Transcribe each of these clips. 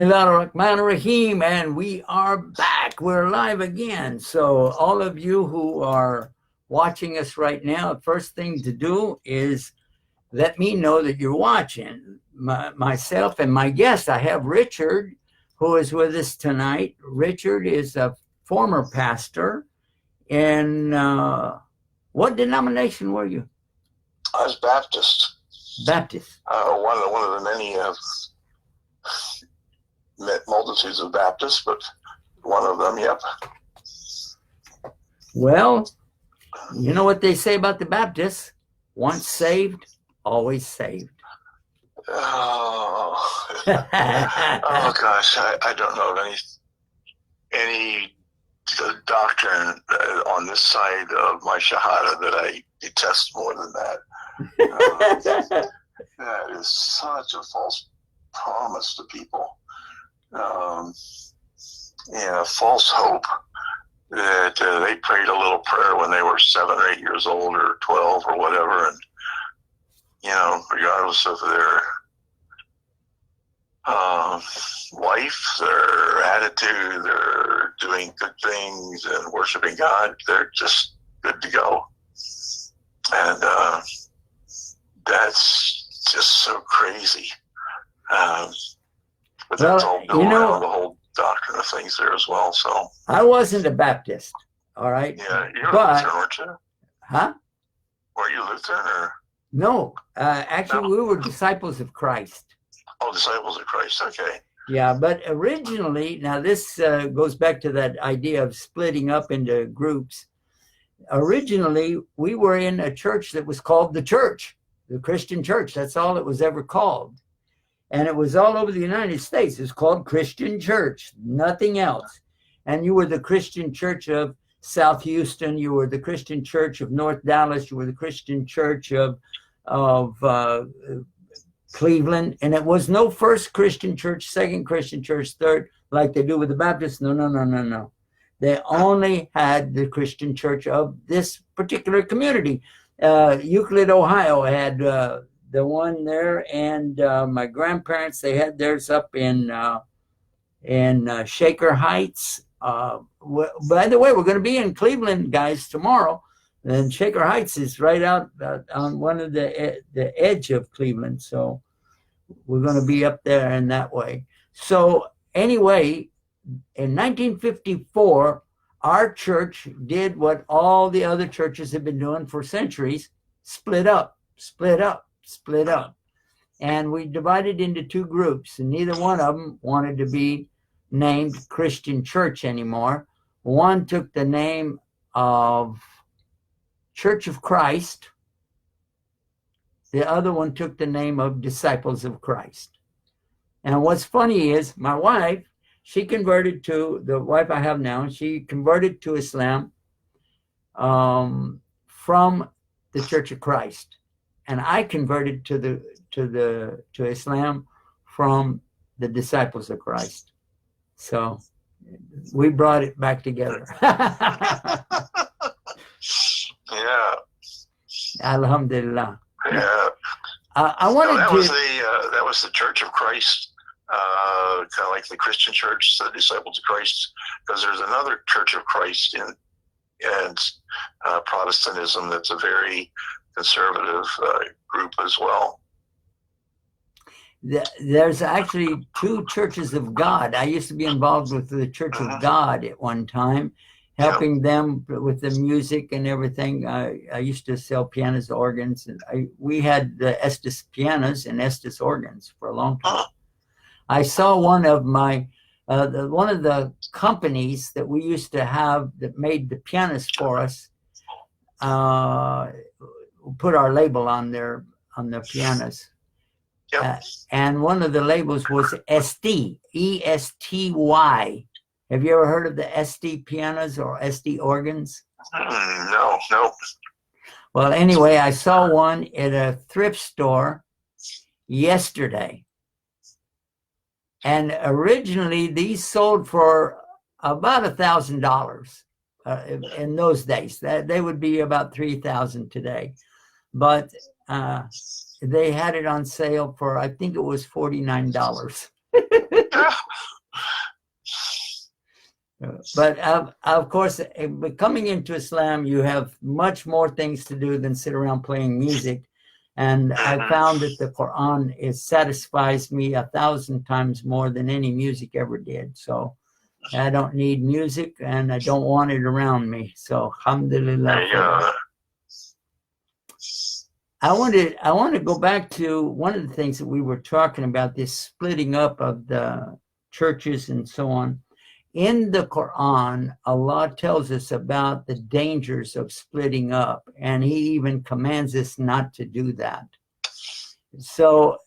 Rahim, and we are back. We're live again. So all of you who are watching us right now, the first thing to do is let me know that you're watching. Myself and my guest, I have Richard, who is with us tonight. Richard is a former pastor. And what denomination were you? I was Baptist. Baptist. One of the many multitudes of Baptists, but one of them, yep. Well, you know what they say about the Baptists? Once saved, always saved. Oh, oh gosh, I don't know of any doctrine on this side of my Shahada that I detest more than that. That is such a false promise to people. False hope that they prayed a little prayer when they were 7 or 8 years old or 12 or whatever, and regardless of their life, their attitude, they're doing good things and worshiping God, they're just good to go. And that's just so crazy. But that's all built around the whole doctrine of things there as well. So I wasn't a Baptist, all right? Yeah, you're Lutheran, weren't you? Huh? Were you Lutheran or? No, actually, we were disciples of Christ. Oh, disciples of Christ, okay. Yeah, but originally, now this goes back to that idea of splitting up into groups. Originally, we were in a church that was called the church, the Christian church. That's all it was ever called. And it was all over the United States. It's called Christian Church, nothing else. And you were the Christian Church of South Houston. You were the Christian Church of North Dallas. You were the Christian Church of Cleveland. And it was no first Christian church, second Christian church, third, like they do with the Baptists. No. They only had the Christian church of this particular community. Euclid, Ohio had the one there, and my grandparents, they had theirs up in Shaker Heights. By the way, we're going to be in Cleveland, guys, tomorrow. And Shaker Heights is right out on one of the edge of Cleveland. So we're going to be up there in that way. So anyway, in 1954, our church did what all the other churches have been doing for centuries: split up. And we divided into two groups, and neither one of them wanted to be named Christian Church anymore. One took the name of Church of Christ. The other one took the name of Disciples of Christ. And what's funny is my wife, she converted to, the wife I have now, she converted to Islam from the Church of Christ. And I converted to Islam from the Disciples of Christ. So we brought it back together. Yeah. Alhamdulillah. Yeah. I wanted that was the Church of Christ, kind of like the Christian Church, the Disciples of Christ, because there's another Church of Christ in Protestantism that's a very conservative group as well. There's actually two churches of God. I used to be involved with the Church of God at one time, helping them with the music and everything. I used to sell pianos, organs, and we had the Estes pianos and Estes organs for a long time. I saw one of the companies that we used to have that made the pianos for us, put our label on the pianos. Yep. And one of the labels was ST, ESTY. Have you ever heard of the ST pianos or ST organs? No. Well, anyway, I saw one at a thrift store yesterday. And originally, these sold for about $1,000 in those days. They would be about $3,000 today. But they had it on sale for, I think it was $49. But of course, coming into Islam, you have much more things to do than sit around playing music. And I found that the Quran satisfies me 1,000 times more than any music ever did. So I don't need music, and I don't want it around me. So alhamdulillah. I want to go back to one of the things that we were talking about, this splitting up of the churches and so on. In the Quran, Allah tells us about the dangers of splitting up, and He even commands us not to do that. So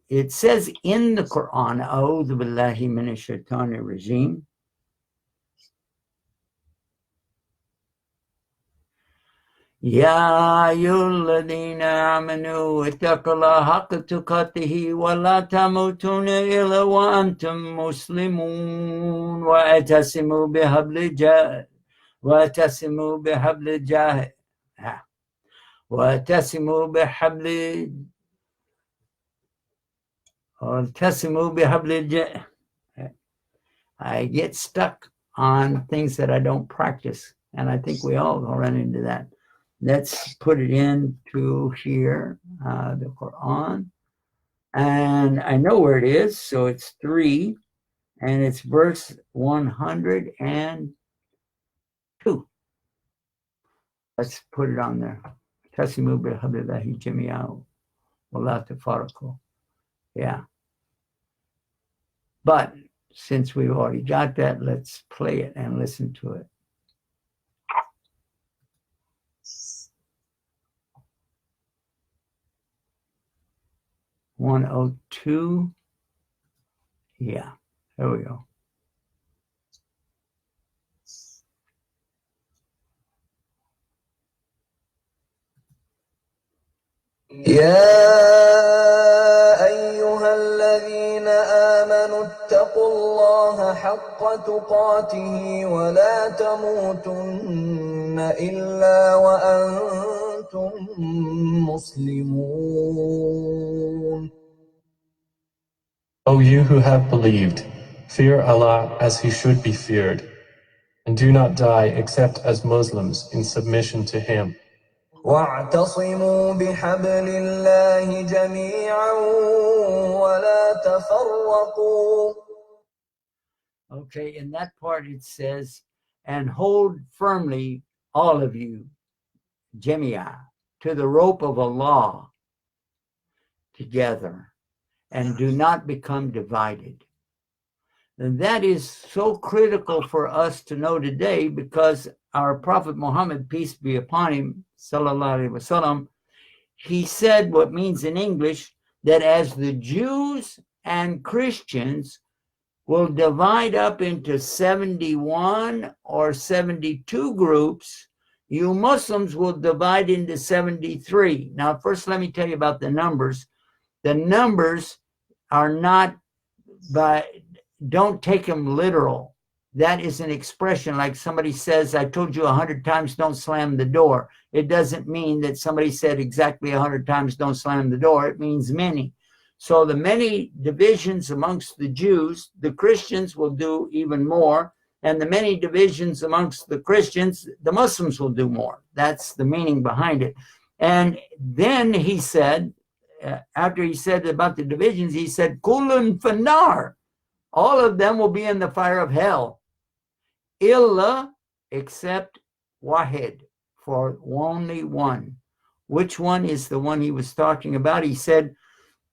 it says in the Quran, A'udhu billahi minash shaitanir rajim. Ya ayyuhalladhina amanu ittaqullaha haqqa tuqatihi wa la tamutunna illa wa antum muslimun wa atasimu bihablillah wa atasimu bihablillah wa atasimu bihablillah. I get stuck on things that I don't practice, and I think we all run into that. Let's put it into here, the Quran. And I know where it is, so it's 3, and it's verse 102. Let's put it on there. Tasimu bihablillahi jami'an wa la tafarraqu. Yeah. But since we've already got that, let's play it and listen to it. 102. Yeah, there we go. يا أيها الذين آمنوا اتقوا الله حق تقاته ولا تموتن إلا وأنتم مسلمون. O you who have believed, fear Allah as He should be feared, and do not die except as Muslims in submission to Him. واعتصموا بحبل الله جميعا ولا تفرقوا. Okay, in that part it says, and hold firmly, all of you, Jemiah, to the rope of Allah together, and do not become divided. And that is so critical for us to know today, because our Prophet Muhammad, peace be upon him, sallallahu alaihi wasallam, he said what means in English that as the Jews and Christians will divide up into 71 or 72 groups, you Muslims will divide into 73. Now, first, let me tell you about the numbers. The numbers are not don't take them literal. That is an expression like somebody says, I told you 100 times don't slam the door. It doesn't mean that somebody said exactly 100 times don't slam the door. It means many. So the many divisions amongst the Jews, the Christians will do even more. And the many divisions amongst the Christians, the Muslims will do more. That's the meaning behind it. And then he said, after he said about the divisions, he said, Kulun fanar. All of them will be in the fire of hell. Illa, except wahid, for only one. Which one is the one he was talking about? He said,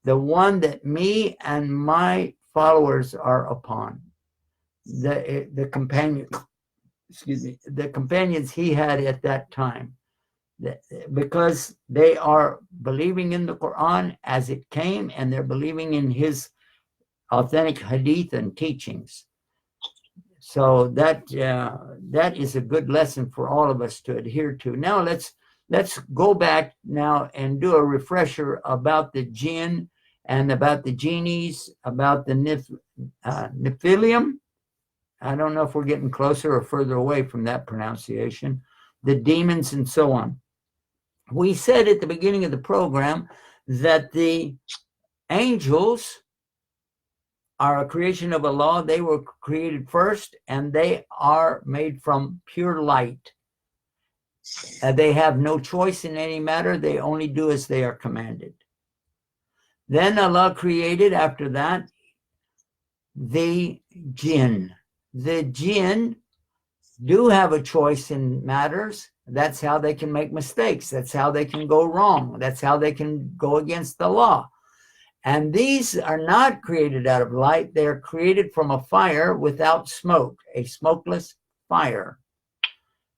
the one that me and my followers are upon. The companion, excuse me, the companions he had at that time. Because they are believing in the Quran as it came, and they're believing in his authentic hadith and teachings. So that is a good lesson for all of us to adhere to. Now let's go back now and do a refresher about the Jinn and about the genies, about the Nephilim. I don't know if we're getting closer or further away from that pronunciation. The demons and so on. We said at the beginning of the program that the angels are a creation of Allah. They were created first, and they are made from pure light. They have no choice in any matter. They only do as they are commanded. Then Allah created, after that, the Jinn. The Jinn do have a choice in matters. That's how they can make mistakes. That's how they can go wrong. That's how they can go against the law. And these are not created out of light. They're created from a fire without smoke, a smokeless fire.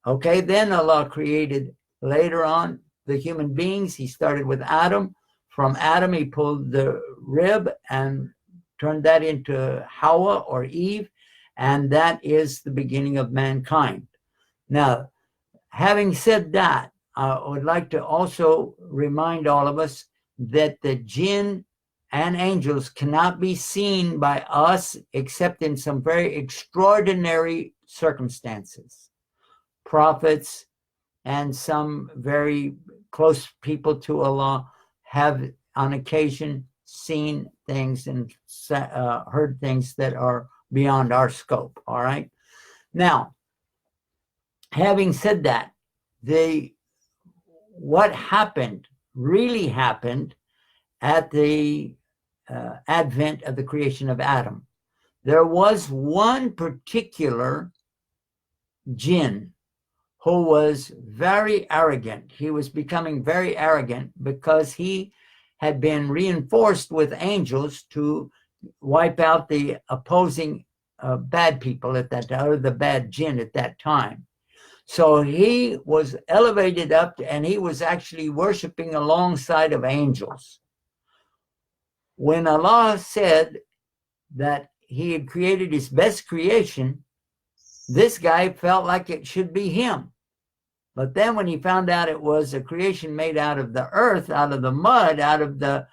Okay, then Allah created later on the human beings. He started with Adam. From Adam, he pulled the rib and turned that into Hawa or Eve. And that is the beginning of mankind. Now, having said that, I would like to also remind all of us that the jinn and angels cannot be seen by us except in some very extraordinary circumstances. Prophets and some very close people to Allah have on occasion seen things and heard things that are beyond our scope. All right. Now, having said that, what happened really happened at the advent of the creation of Adam. There was one particular jinn who was very arrogant. He was becoming very arrogant because he had been reinforced with angels to wipe out the opposing bad people at that time, or the bad jinn at that time. So he was elevated up, and he was actually worshiping alongside of angels. When Allah said that he had created his best creation, this guy felt like it should be him. But then when he found out it was a creation made out of the earth, out of the mud, out of the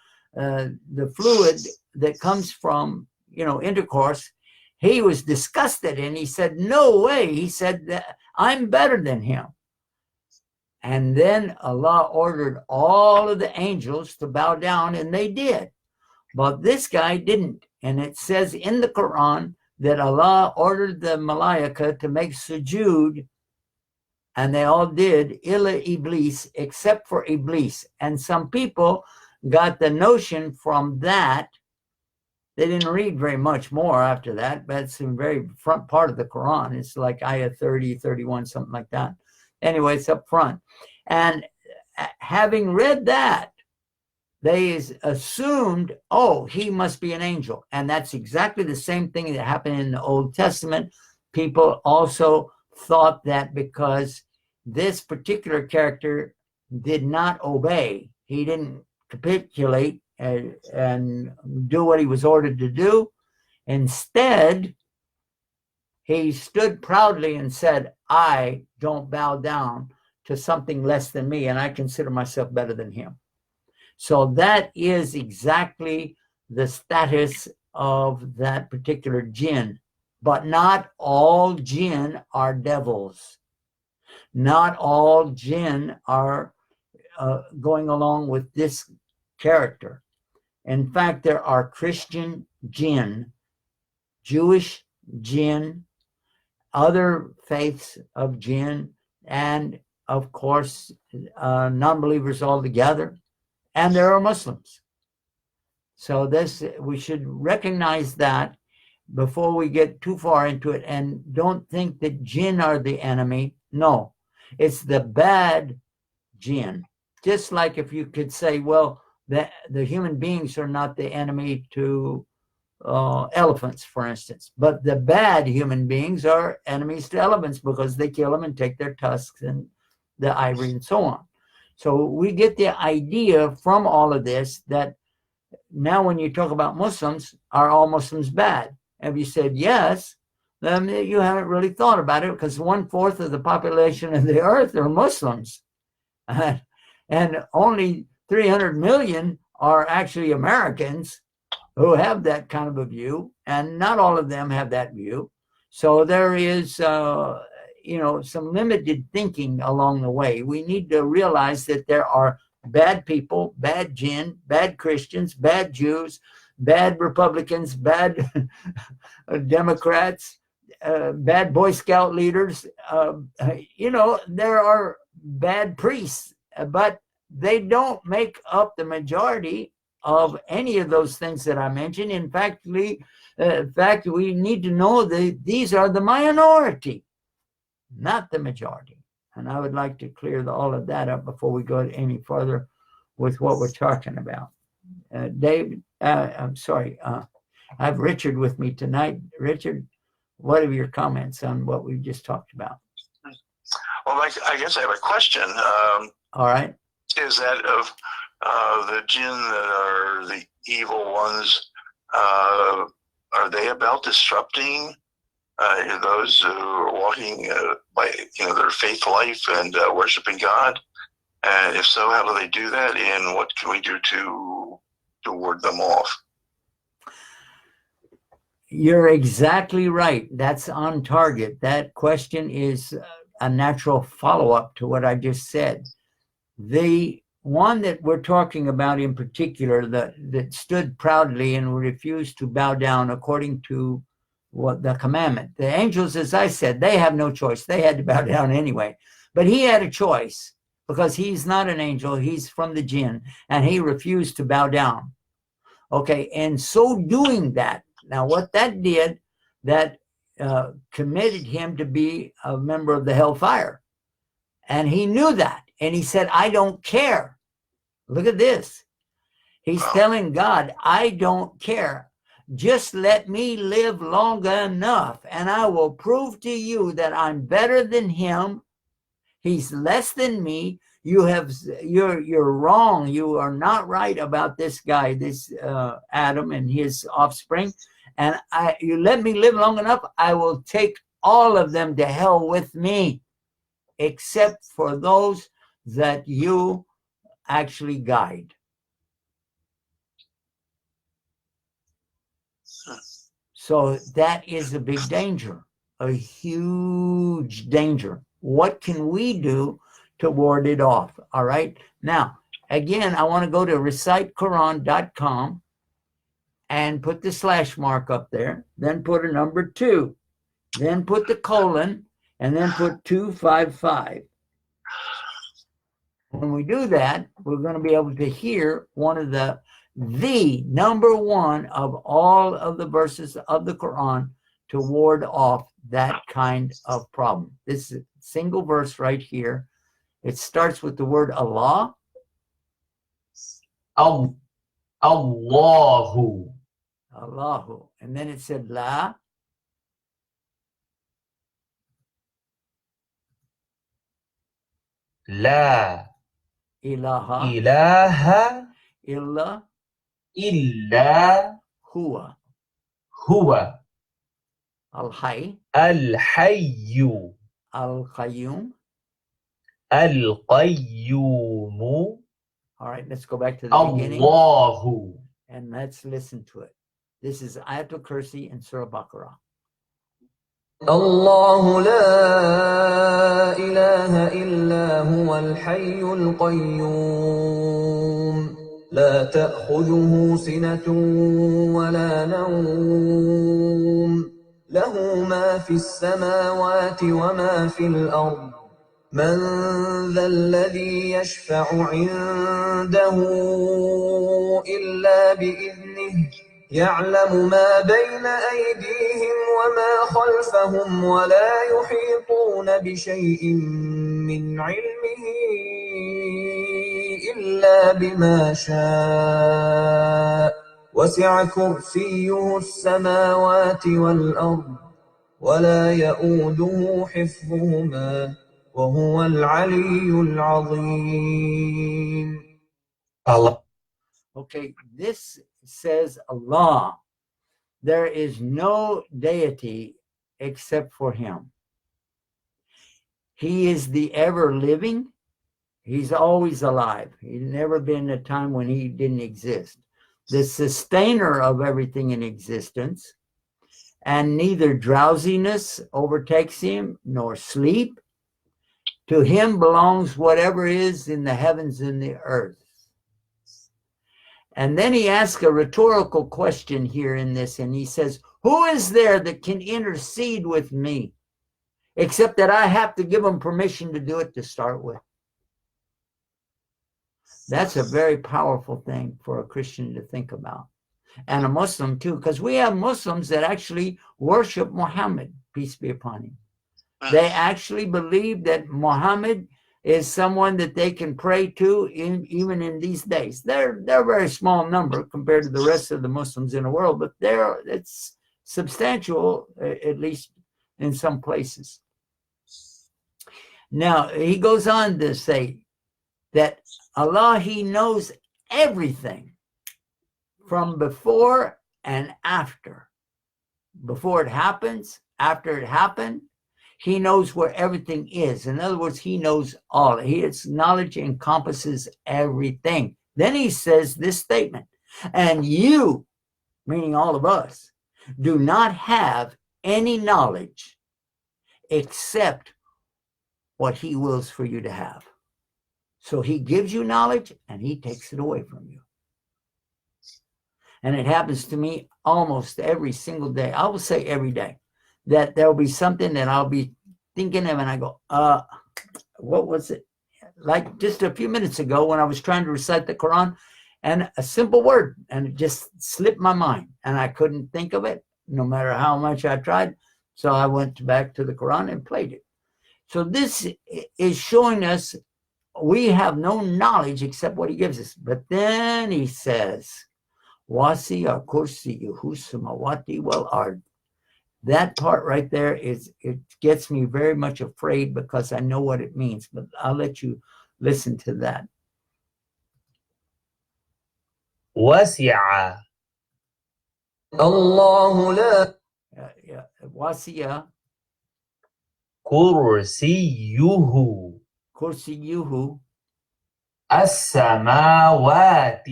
fluid that comes from, intercourse, he was disgusted, and he said, no way. He said that I'm better than him. And then Allah ordered all of the angels to bow down, and they did. But this guy didn't. And it says in the Quran that Allah ordered the malaika to make sujood, and they all did, illa Iblis, except for Iblis. And some people got the notion from that. They didn't read very much more after that, but it's in the very front part of the Quran. It's like ayah 30, 31, something like that. Anyway, it's up front. And having read that, they assumed, oh, he must be an angel. And that's exactly the same thing that happened in the Old Testament. People also thought that because this particular character did not obey, he didn't capitulate and do what he was ordered to do. Instead, he stood proudly and said, I don't bow down to something less than me, and I consider myself better than him. So that is exactly the status of that particular jinn. But not all jinn are devils. Not all jinn are going along with this character. In fact, there are Christian jinn, Jewish jinn, other faiths of jinn, and of course, non-believers altogether. And there are Muslims. So we should recognize that before we get too far into it, and don't think that jinn are the enemy. No, it's the bad jinn. Just like if you could say, well, the human beings are not the enemy to elephants, for instance, but the bad human beings are enemies to elephants because they kill them and take their tusks and the ivory and so on. So we get the idea from all of this that now when you talk about Muslims, are all Muslims bad? Have you said yes? Then you haven't really thought about it, because 1/4 of the population of the earth are Muslims. And only 300 million are actually Americans who have that kind of a view, and not all of them have that view. So there is, some limited thinking along the way. We need to realize that there are bad people, bad jinn, bad Christians, bad Jews. bad Republicans, bad Democrats, bad Boy Scout leaders. There are bad priests, but they don't make up the majority of any of those things that I mentioned. In fact, we need to know that these are the minority, not the majority. And I would like to clear all of that up before we go any further with what we're talking about. David, I'm sorry, I have Richard with me tonight. Richard, what are your comments on what we just talked about? Well, I guess I have a question. All right. Is that of the jinn that are the evil ones, are they about disrupting those who are walking by their faith life and worshiping God? And if so, how do they do that? And what can we do to ward them off? You're exactly right. That's on target. That question is a natural follow-up to what I just said. The one that we're talking about in particular, that stood proudly and refused to bow down according to what the commandment. The angels, as I said, they have no choice. They had to bow down anyway. But he had a choice because he's not an angel. He's from the jinn, and he refused to bow down. Okay, and so doing that, now what that did, that committed him to be a member of the hellfire. And he knew that. And he said, I don't care. Look at this. He's telling God, I don't care. Just let me live long enough, and I will prove to you that I'm better than him. He's less than me. You're wrong. You are not right about this guy, this Adam and his offspring. And you let me live long enough, I will take all of them to hell with me, except for those that you actually guide. So that is a big danger, a huge danger. What can we do to ward it off? All right. Now, again, I want to go to recitequran.com and put the slash mark up there, then put a number 2, then put the colon, and then put 255. When we do that, we're going to be able to hear one of the number 1 of all of the verses of the Quran to ward off that kind of problem. This is a single verse right here. It starts with the word Allah. Allahu. Allahu. And then it said La. La Ilaha. ilaha Illa. illa Huwa. huwa Al-Hayy. al-hayyu Al-Qayyum. al-qayyum All right, let's go back to the beginning. Allahu. And let's listen to it. This is Ayatul Kursi in Surah Baqarah. الله لا إله إلا هو الحي القيوم لا تأخذه سنة ولا نوم له ما في السماوات وما في الأرض من ذا الذي يشفع عنده إلا بإذنه يعلم ما بين أيديهم وما خلفهم ولا يحيطون بشيء من علمه إلا بما شاء وسع كرسيه السماوات والأرض ولا يؤوده حفظهما وهو العلي العظيم. Allah. Okay, this says Allah. There is no deity except for him. He is the ever living. He's always alive. He's never been a time when he didn't exist. The sustainer of everything in existence, and neither drowsiness overtakes him nor sleep. To him belongs whatever is in the heavens and the earth. And then he asks a rhetorical question here in this, and he says, who is there that can intercede with me? Except that I have to give them permission to do it to start with. That's a very powerful thing for a Christian to think about. And a Muslim too, because we have Muslims that actually worship Muhammad, peace be upon him. They actually believe that Muhammad is someone that they can pray to even in these days. They're a very small number compared to the rest of the Muslims in the world, but it's substantial, at least in some places. Now, he goes on to say that Allah, he knows everything from before and after. Before it happens, after it happened, he knows where everything is. In other words, he knows all. His knowledge encompasses everything. Then he says this statement, and you, meaning all of us, do not have any knowledge except what he wills for you to have. So he gives you knowledge and he takes it away from you. And it happens to me almost every single day. I will say every day that there'll be something that I'll be thinking of and I go, what was it? Like just a few minutes ago when I was trying to recite the Quran and a simple word and it just slipped my mind and I couldn't think of it no matter how much I tried. So I went back to the Quran and played it. So this is showing us we have no knowledge except what he gives us. But then he says, Wasi'a kursiyuhu samawati wal ard. That part right there it gets me very much afraid because I know what it means. But I'll let you listen to that. وسع الله لا Wasi'a كرسيه kursiyuhu السماوات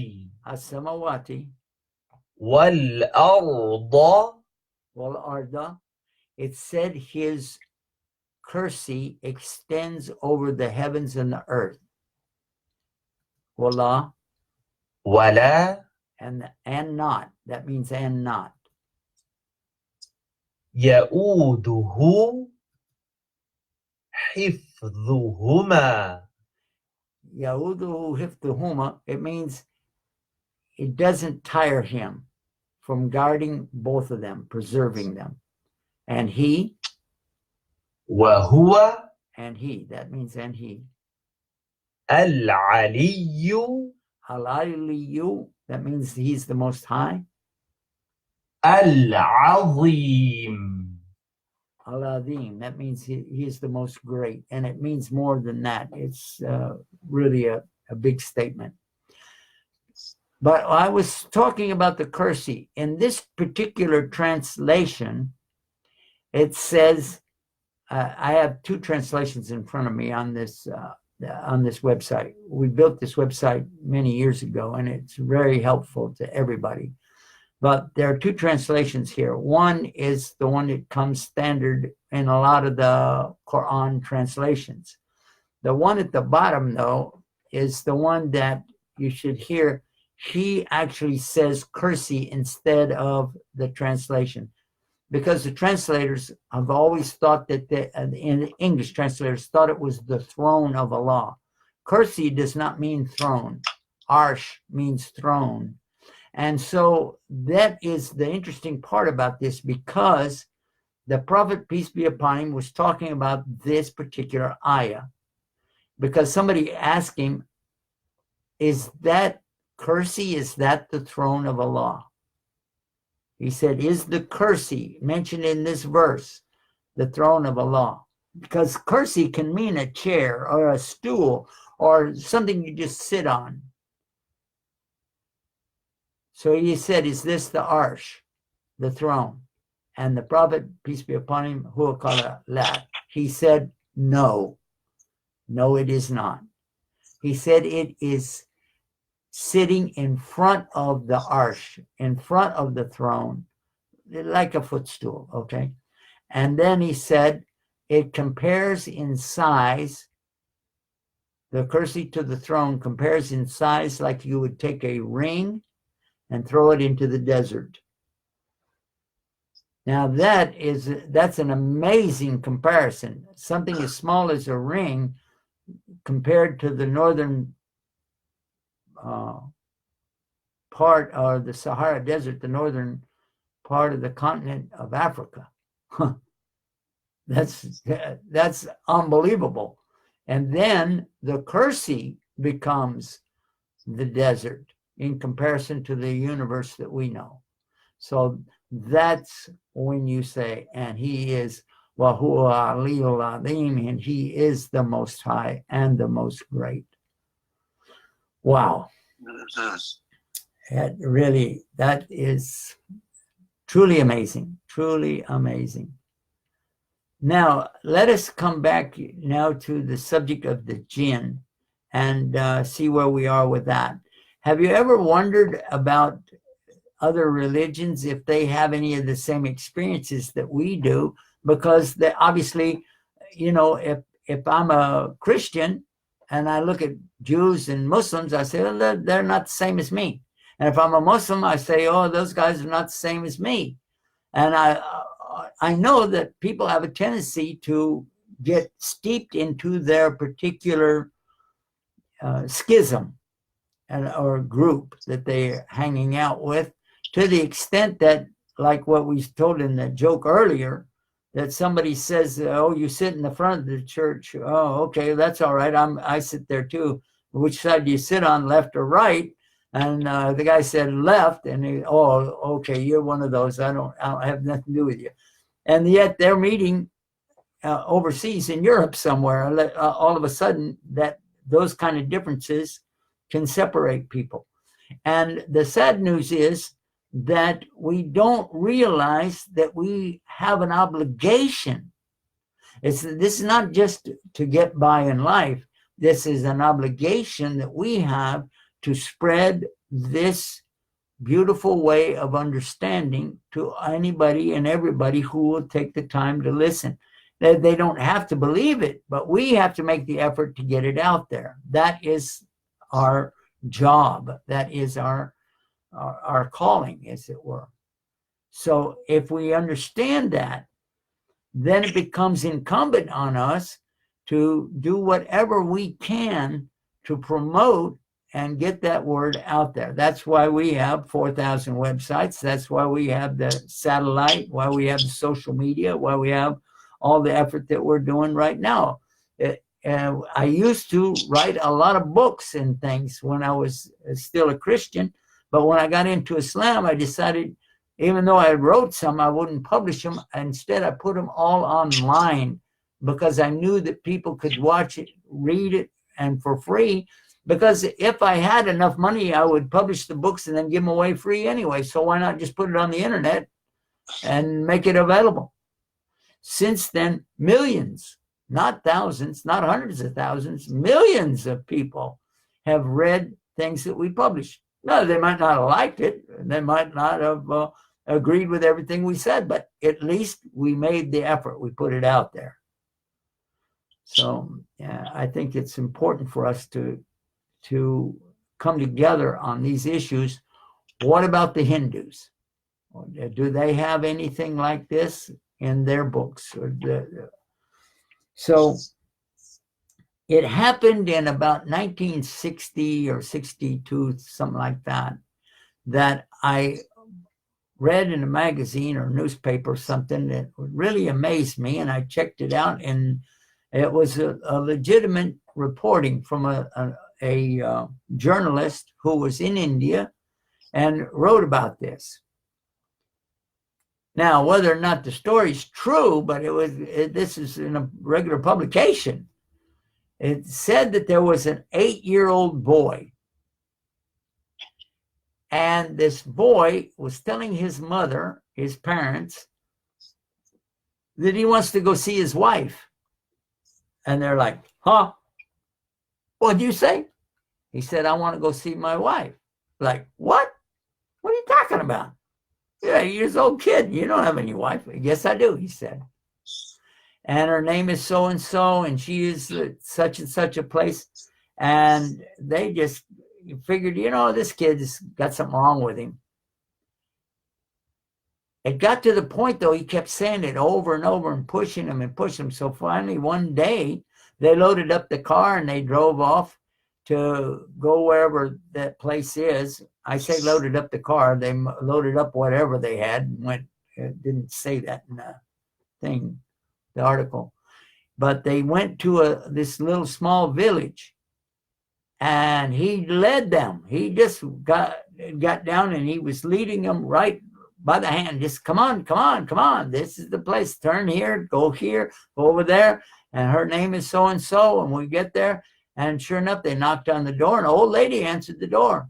as-samawati والأرض wal arda. It said his kursi extends over the heavens and the earth. Wallah, ولا and not. That means and not. يؤوده حفظهما. Yauduhu hifduhuma. It means it doesn't tire him from guarding both of them, preserving them. And he, وهو that means and he. العلي Al-Aliyu, that means he's the most high. العظيم. Al-Azim, that means he is the most great. And it means more than that. It's really a big statement. But I was talking about the kursi. In this particular translation, it says, I have two translations in front of me on this website. We built this website many years ago, and it's very helpful to everybody. But there are two translations here. One is the one that comes standard in a lot of the Quran translations. The one at the bottom, though, is the one that you should hear. He actually says kursi instead of the translation. Because the translators have always thought that, in the English translators, thought it was the throne of Allah. Kursi does not mean throne. Arsh means throne. And so that is the interesting part about this, because the Prophet, peace be upon him, was talking about this particular ayah. Because somebody asked him, is that kursi, is that the throne of Allah? He said, is the kursi mentioned in this verse the throne of Allah? Because kursi can mean a chair or a stool or something you just sit on. So he said, is this the arsh, the throne? And the Prophet, peace be upon him, huwa qala la. He said, no. No, it is not. He said it is sitting in front of the arsh, in front of the throne, like a footstool, okay? And then he said, it compares in size, the kursi to the throne compares in size like you would take a ring and throw it into the desert. Now that's an amazing comparison. Something as small as a ring compared to the northern part of the Sahara Desert, the northern part of the continent of Africa. That's unbelievable. And then the Kursi becomes the desert in comparison to the universe that we know. So that's when you say, and he is Wahuwa Aliyul Azim, and he is the most high and the most great. Wow. That is truly amazing, truly amazing. Now, let us come back now to the subject of the Jinn and see where we are with that. Have you ever wondered about other religions if they have any of the same experiences that we do? Because they obviously, you know, if I'm a Christian and I look at Jews and Muslims, I say, well, they're not the same as me. And if I'm a Muslim, I say, oh, those guys are not the same as me. And I know that people have a tendency to get steeped into their particular schism or group that they're hanging out with, to the extent that, like what we told in the joke earlier, that somebody says, oh, you sit in the front of the church. Oh, okay, that's all right. I sit there too. Which side do you sit on, left or right? And the guy said left, and he, oh, okay, you're one of those. I don't have nothing to do with you. And yet they're meeting overseas in Europe somewhere. All of a sudden, that those kind of differences can separate people. And the sad news is that we don't realize that we have an obligation. This is not just to get by in life. This is an obligation that we have to spread this beautiful way of understanding to anybody and everybody who will take the time to listen. They don't have to believe it, but we have to make the effort to get it out there. That is our job. That is our calling, as it were. So if we understand that, then it becomes incumbent on us to do whatever we can to promote and get that word out there. That's why we have 4,000 websites. That's why we have the satellite, why we have the social media, why we have all the effort that we're doing right now. I used to write a lot of books and things when I was still a Christian, but when I got into Islam, I decided, even though I wrote some, I wouldn't publish them. Instead, I put them all online because I knew that people could watch it, read it, and for free. Because if I had enough money, I would publish the books and then give them away free anyway. So why not just put it on the internet and make it available? Since then, millions, not thousands, not hundreds of thousands, millions of people have read things that we publish. No, they might not have liked it. They might not have agreed with everything we said, but at least we made the effort. We put it out there. So yeah, I think it's important for us to come together on these issues. What about the Hindus? Do they have anything like this in their books? So it happened in about 1960 or 62, something like that, that I read in a magazine or newspaper something that really amazed me, and I checked it out, and it was a legitimate reporting from a journalist who was in India and wrote about this. Now, whether or not the story is true, but this is in a regular publication. It said that there was an 8-year-old boy, and this boy was telling his mother, his parents, that he wants to go see his wife. And they're like, huh? What'd you say? He said, I want to go see my wife. Like, what? What are you talking about? You're an 8 years old kid. You don't have any wife. Yes, I do, he said. And her name is so-and-so, and she is such and such a place. And they just, figured, this kid's got something wrong with him. It got to the point, though, he kept saying it over and over and pushing him. So finally, one day, they loaded up the car and they drove off to go wherever that place is. I say loaded up the car. They loaded up whatever they had and went. It didn't say that in the thing, the article. But they went to this little small village. And he led them. He just got down and he was leading them right by the hand. Just come on. This is the place. Turn here, go over there. And her name is so-and-so. And we get there. And sure enough, they knocked on the door. And an old lady answered the door.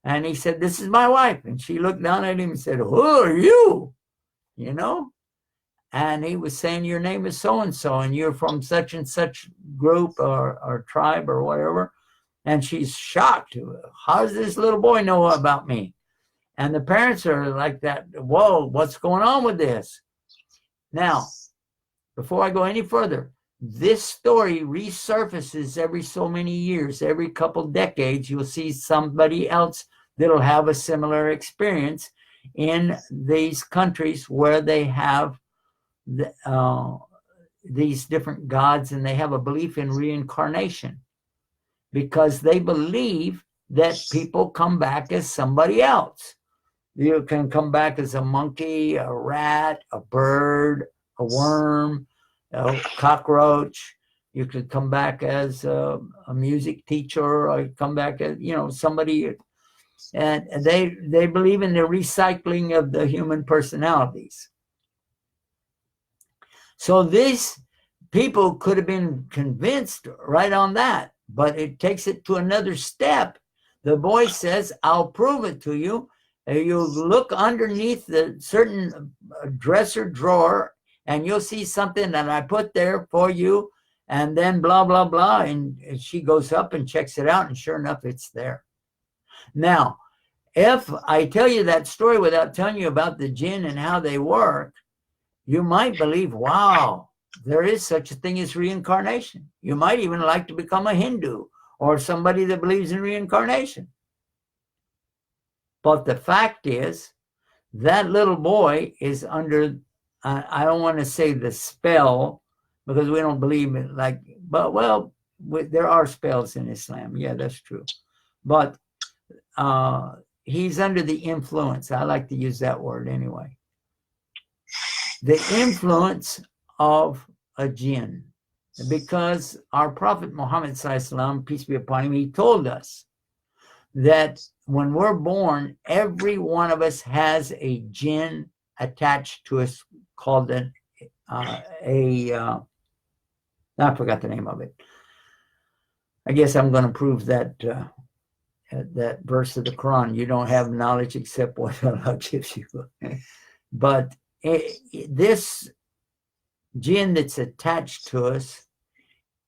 And he said, this is my wife. And she looked down at him and said, who are you? And he was saying, your name is so-and-so. And you're from such and such group or tribe or whatever. And she's shocked. How does this little boy know about me? And the parents are like that. Whoa, what's going on with this? Now, before I go any further, this story resurfaces every so many years. Every couple decades, you'll see somebody else that'll have a similar experience in these countries where they have these different gods and they have a belief in reincarnation. Because they believe that people come back as somebody else. You can come back as a monkey, a rat, a bird, a worm, a cockroach. You could come back as a music teacher, or come back as, somebody. And they believe in the recycling of the human personalities. So these people could have been convinced right on that. But it takes it to another step. The boy says, I'll prove it to you. You look underneath the certain dresser drawer and you'll see something that I put there for you. And then blah, blah, blah. And she goes up and checks it out. And sure enough, it's there. Now, if I tell you that story without telling you about the jinn and how they work, you might believe, wow, there is such a thing as reincarnation. You might even like to become a Hindu or somebody that believes in reincarnation. But the fact is, that little boy is under, I don't want to say the spell, because we don't believe in there are spells in Islam. Yeah, that's true. But he's under the influence. I like to use that word anyway. The influence of a jinn, because our Prophet Muhammad ﷺ, peace be upon him, he told us that when we're born, every one of us has a jinn attached to us called I forgot the name of it. I guess I'm going to prove that that verse of the Quran. You don't have knowledge except what Allah gives you. But this jinn that's attached to us,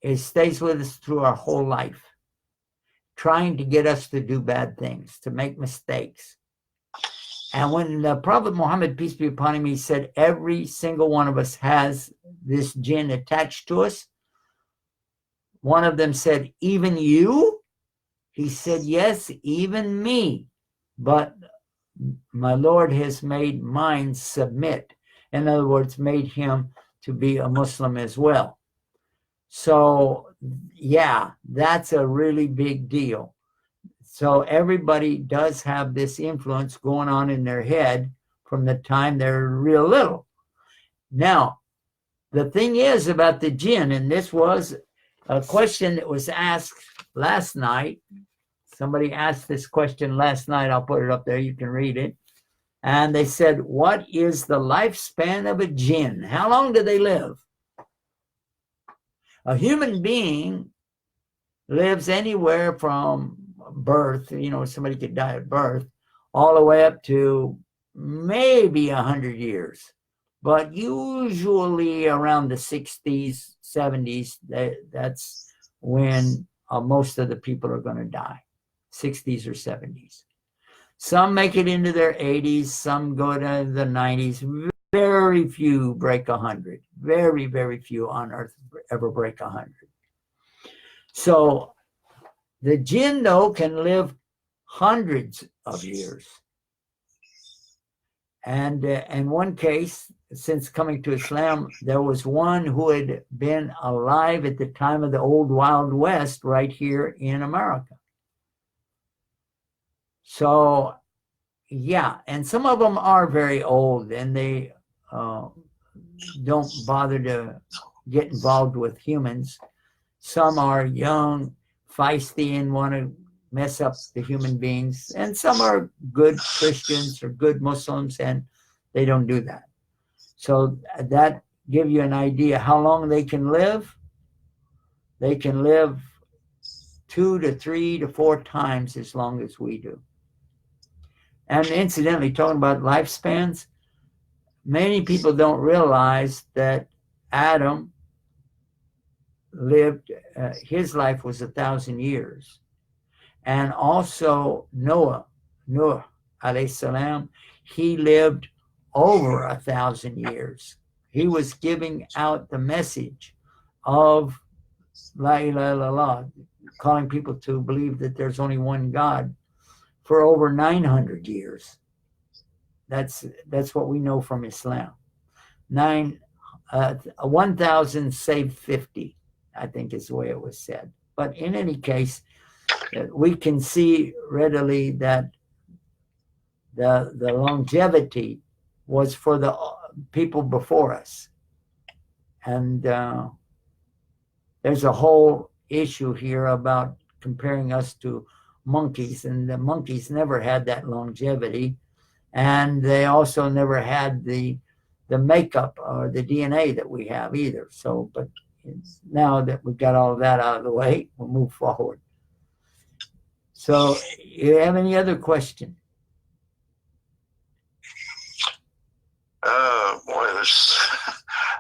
it stays with us through our whole life, trying to get us to do bad things, to make mistakes. And when the Prophet Muhammad, peace be upon him, he said every single one of us has this jinn attached to us. One of them said, even you? He said, yes, even me. But my Lord has made mine submit. In other words, made him to be a Muslim as well. So, yeah, that's a really big deal. So everybody does have this influence going on in their head from the time they're real little. Now, the thing is about the jinn, and this was a question that was asked last night. Somebody asked this question last night. I'll put it up there. You can read it. And they said, what is the lifespan of a jinn? How long do they live? A human being lives anywhere from birth, somebody could die at birth, all the way up to maybe 100 years. But usually around the 60s, 70s, that's when most of the people are going to die, 60s or 70s. Some make it into their 80s, some go to the 90s. Very few break 100. Very, very few on earth ever break 100. So The jinn, though, can live hundreds of years. And in one case, since coming to Islam, there was one who had been alive at the time of the old Wild West right here in America. So, yeah, and some of them are very old and they don't bother to get involved with humans. Some are young, feisty, and want to mess up the human beings. And some are good Christians or good Muslims, and they don't do that. So that gives you an idea how long they can live. They can live 2 to 3 to 4 times as long as we do. And incidentally, talking about lifespans, many people don't realize that Adam lived, his life was 1,000 years. And also Noah alayhi salam, he lived over 1,000 years. He was giving out the message of La ilaha illallah, calling people to believe that there's only one God for over 900 years. That's what we know from Islam. 1,000 saved 50, I think is the way it was said. But in any case, we can see readily that the longevity was for the people before us. And there's a whole issue here about comparing us to monkeys, and the monkeys never had that longevity, and they also never had the makeup or the DNA that we have either. So, but now that we've got all of that out of the way, we'll move forward. So, you have any other question? Boy,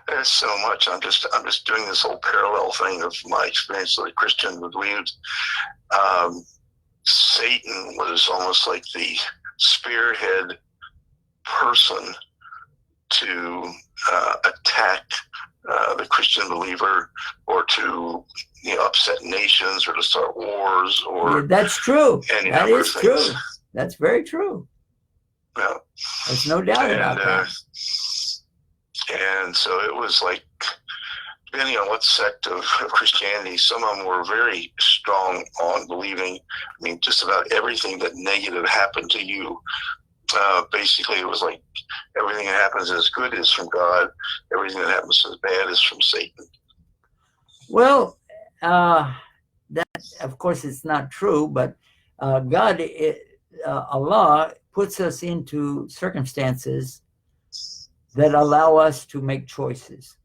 there's so much. I'm just doing this whole parallel thing of my experience as a Christian with believed. Satan was almost like the spearhead person to attack the Christian believer, or to upset nations, or to start wars, or that's true. That is true. That's very true. Yeah. There's no doubt about that. And so it was like, depending on what sect of Christianity, some of them were very strong on believing, just about everything that negative happened to you. Basically, it was like everything that happens as good is from God, everything that happens as bad is from Satan. Well, that, of course, it's not true, but God, Allah, puts us into circumstances that allow us to make choices.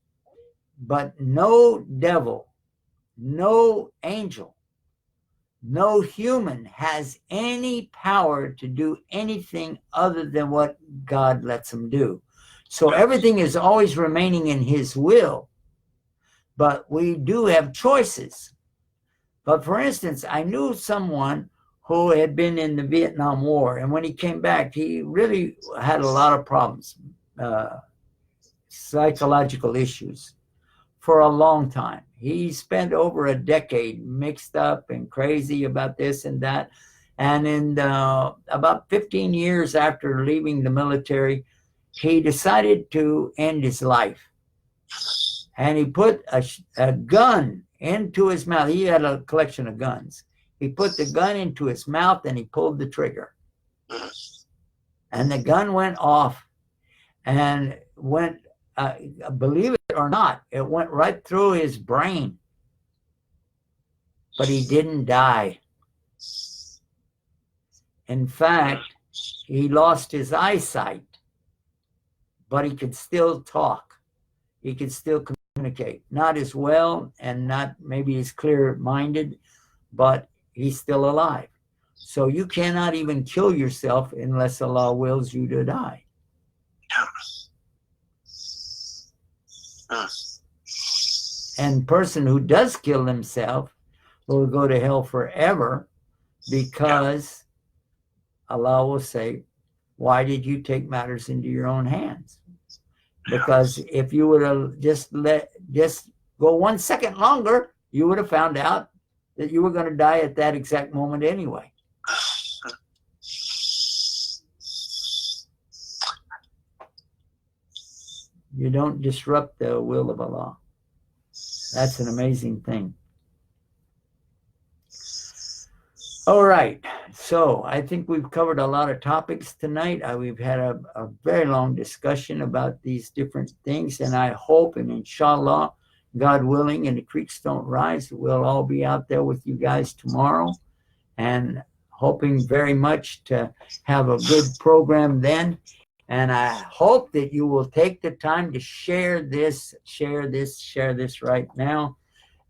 But no devil, no angel, no human has any power to do anything other than what God lets them do. So everything is always remaining in his will, but we do have choices. But for instance, I knew someone who had been in the Vietnam War, and when he came back, he really had a lot of problems, psychological issues, for a long time. He spent over a decade mixed up and crazy about this and that. And in about 15 years after leaving the military, he decided to end his life. And he put a gun into his mouth. He had a collection of guns. He put the gun into his mouth and he pulled the trigger. And the gun went off and went, believe it or not, it went right through his brain. But he didn't die. In fact, he lost his eyesight, but he could still talk. He could still communicate. Not as well and not maybe as clear-minded, but he's still alive. So you cannot even kill yourself unless Allah wills you to die. And person who does kill himself will go to hell forever, because Allah will say, why did you take matters into your own hands? Because if you would have just go 1 second longer, you would have found out that you were going to die at that exact moment anyway. You don't disrupt the will of Allah. That's an amazing thing. All right. So I think we've covered a lot of topics tonight. We've had a very long discussion about these different things. And I hope, and inshallah, God willing, and the creeks don't rise, we'll all be out there with you guys tomorrow. And hoping very much to have a good program then. And I hope that you will take the time to share this right now.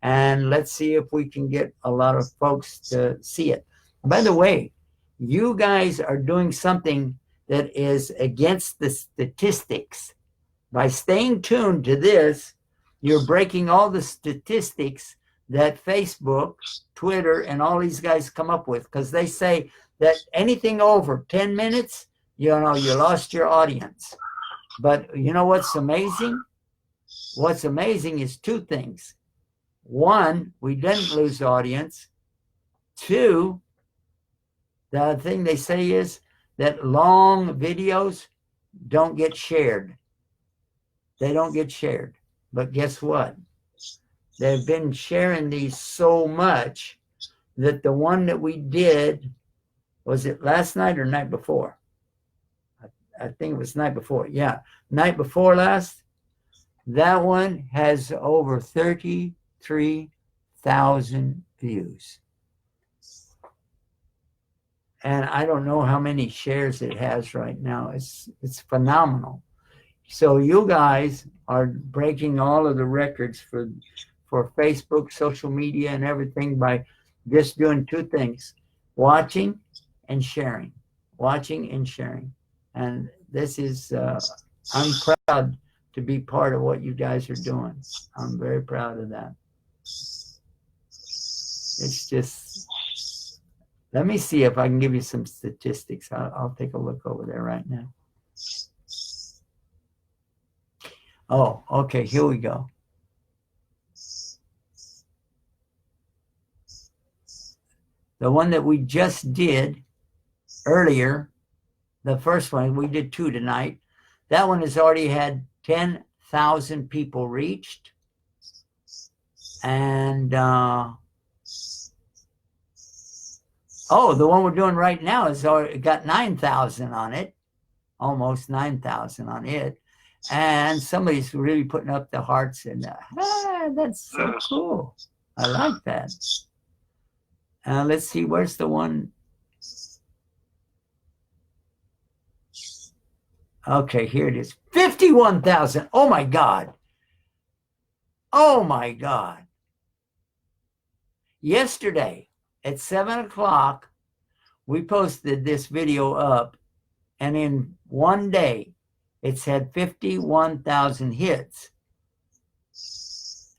And let's see if we can get a lot of folks to see it. By the way, you guys are doing something that is against the statistics. By staying tuned to this, you're breaking all the statistics that Facebook, Twitter, and all these guys come up with, because they say that anything over 10 minutes, you know, you lost your audience. But you know what's amazing? What's amazing is two things. One, we didn't lose audience. Two, the thing they say is that long videos don't get shared. They don't get shared. But guess what? They've been sharing these so much that the one that we did, was it last night or night before? I think it was night before. Yeah, night before last. That one has over 33,000 views. And I don't know how many shares it has right now. It's phenomenal. So you guys are breaking all of the records for Facebook, social media, and everything by just doing two things: watching and sharing. Watching and sharing. And this is, I'm proud to be part of what you guys are doing. I'm very proud of that. It's just, let me see if I can give you some statistics. I'll take a look over there right now. Oh, okay, here we go. The one that we just did earlier, the first one, we did two tonight. That one has already had 10,000 people reached. And, oh, the one we're doing right now has already got 9,000 on it. Almost 9,000 on it. And somebody's really putting up the hearts, and that's so cool. I like that. Let's see, where's the one? Okay, here it is. 51,000. Oh my God. Oh my God. Yesterday at 7 o'clock, we posted this video up, and in one day, it's had 51,000 hits.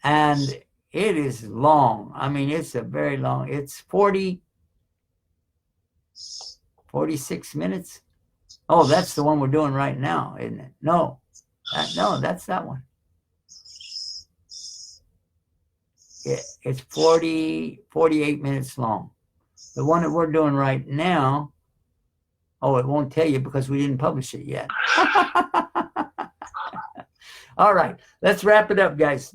And it is long. I mean, it's a very long, it's 46 minutes. Oh, that's the one we're doing right now, isn't it? No, that's that one. It's 48 minutes long. The one that we're doing right now, oh, it won't tell you because we didn't publish it yet. All right, let's wrap it up, guys.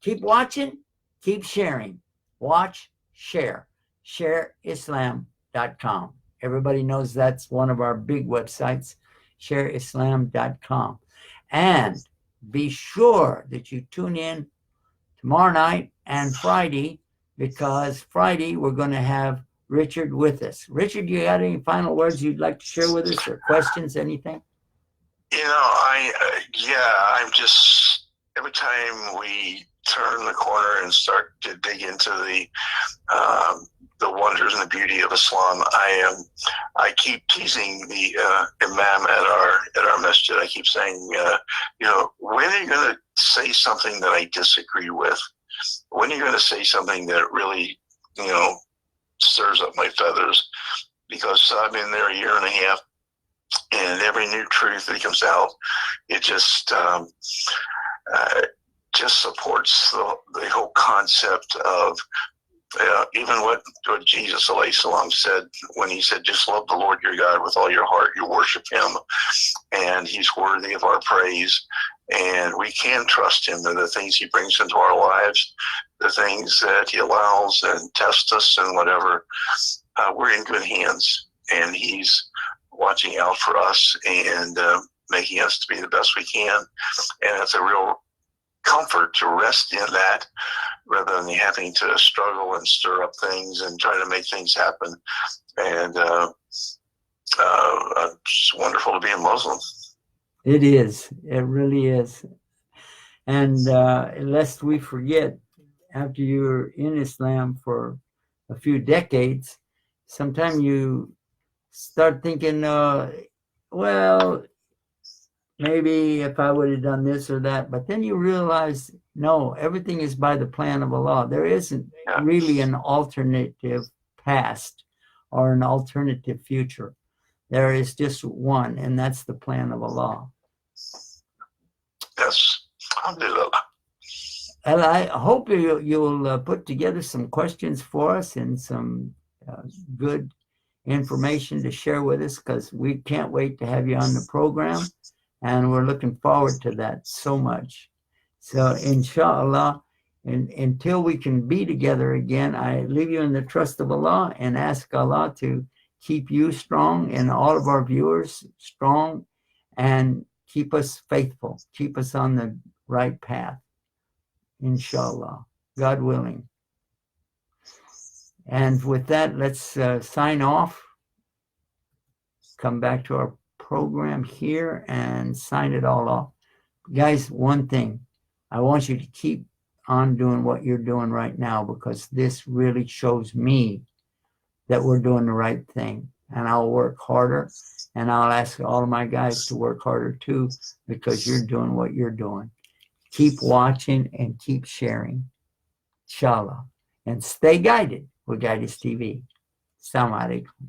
Keep watching, keep sharing. Watch, share. ShareIslam.com. Everybody knows that's one of our big websites, ShareIslam.com. And be sure that you tune in tomorrow night and Friday, because Friday we're going to have Richard with us. Richard, you got any final words you'd like to share with us, or questions, anything? You know, I'm just, every time we turn the corner and start to dig into the wonders and the beauty of Islam, I keep teasing the imam at our masjid. I keep saying, you know, when are you going to say something that I disagree with? When are you going to say something that really, you know, stirs up my feathers? Because I've been there a year and a half, and every new truth that comes out, it just supports the whole concept of even what Jesus ﷺ said when he said, just love the Lord your God with all your heart, you worship him, and he's worthy of our praise, and we can trust him. And the things he brings into our lives, the things that he allows and tests us and whatever, we're in good hands, and he's watching out for us and making us to be the best we can. And it's a real comfort to rest in that rather than having to struggle and stir up things and try to make things happen. And it's wonderful to be a Muslim. It is. It really is. And lest we forget, after you're in Islam for a few decades, sometimes you start thinking, well, maybe if I would have done this or that. But then you realize, no, everything is by the plan of Allah. There isn't really an alternative past or an alternative future. There is just one, and that's the plan of Allah. Yes. Alhamdulillah. And I hope you'll put together some questions for us and some good information to share with us, because we can't wait to have you on the program, and we're looking forward to that so much. So inshallah, until we can be together again, I leave you in the trust of Allah and ask Allah to keep you strong and all of our viewers strong, and keep us faithful, keep us on the right path, inshallah, God willing. And with that, let's sign off, come back to our program here and sign it all off. Guys, one thing, I want you to keep on doing what you're doing right now, because this really shows me that we're doing the right thing. And I'll work harder, and I'll ask all of my guys to work harder too, because you're doing what you're doing. Keep watching and keep sharing, inshallah. And stay guided with Guidance TV. Assalamu Alaikum.